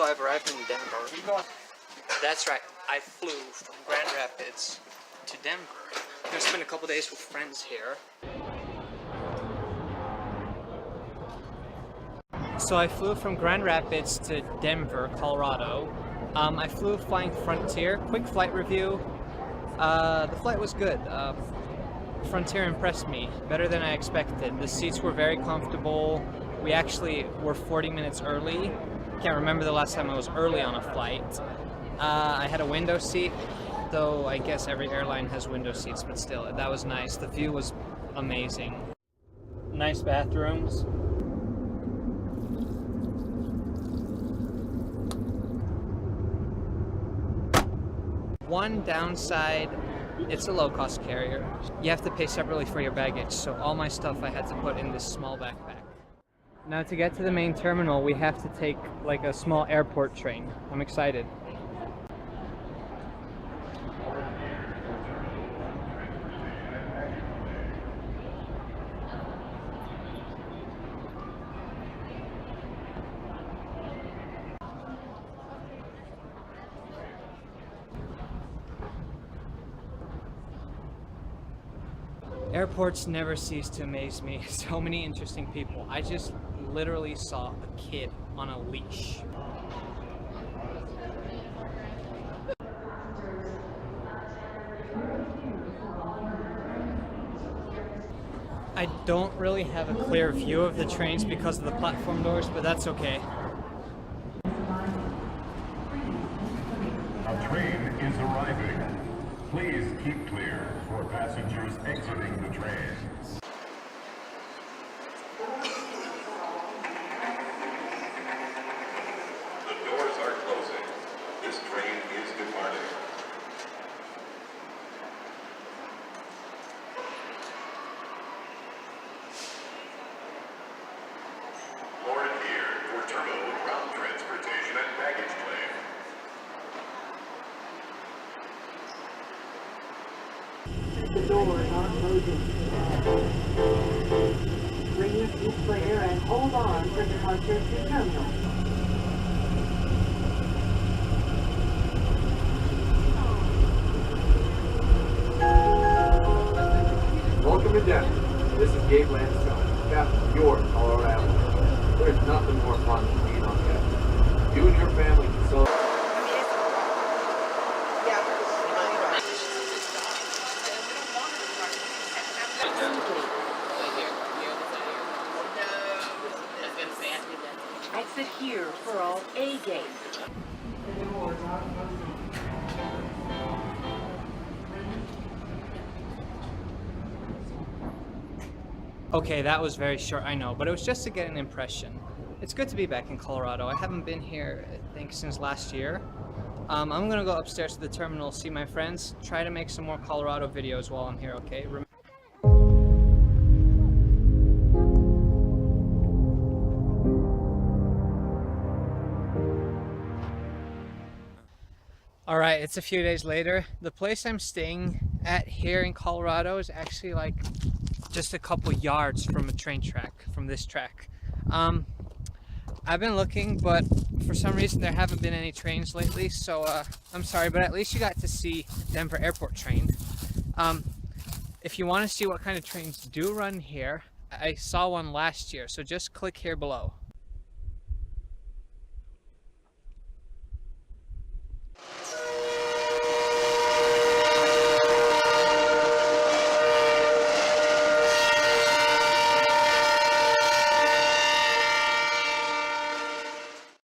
So I've arrived in Denver. That's right, I flew from Grand Rapids to Denver. I'm gonna spend a couple days with friends here. So I flew from Grand Rapids to Denver, Colorado. I flew flying Frontier. Quick flight review. The flight was good. Frontier impressed me, better than I expected. The seats were very comfortable. We actually were 40 minutes early. Can't remember the last time I was early on a flight. I had a window seat, though I guess every airline has window seats, but still, that was nice. The view was amazing. Nice bathrooms. One downside, it's a low-cost carrier. You have to pay separately for your baggage, so all my stuff I had to put in this small backpack. Now to get to the main terminal, we have to take like a small airport train. I'm excited. Airports never cease to amaze me. So many interesting people. I just literally saw a kid on a leash. I don't really have a clear view of the trains because of the platform doors, but that's okay. A train is arriving. Please keep clear for passengers exiting the train. The doors are closing. This train is departing. Board here for terminal ground transportation and baggage claim. The doors are closing. Bring your seat clear and hold on for departure to terminal. Welcome to Denver. This is Gabe Lansdowne, captain of your Colorado Avalanche. There's nothing more fun than being on deck. You and your family can celebrate. Exit here for all A gate. Okay, that was very short, I know, but it was just to get an impression. It's good to be back in Colorado. I haven't been here, I think, since last year. I'm gonna go upstairs to the terminal, see my friends, try to make some more Colorado videos while I'm here, okay? Alright, it's a few days later. The place I'm staying at here in Colorado is actually like just a couple yards from a train track, from this track. I've been looking, but for some reason there haven't been any trains lately, so I'm sorry, but at least you got to see Denver Airport train. If you want to see what kind of trains do run here, I saw one last year, so just click here below.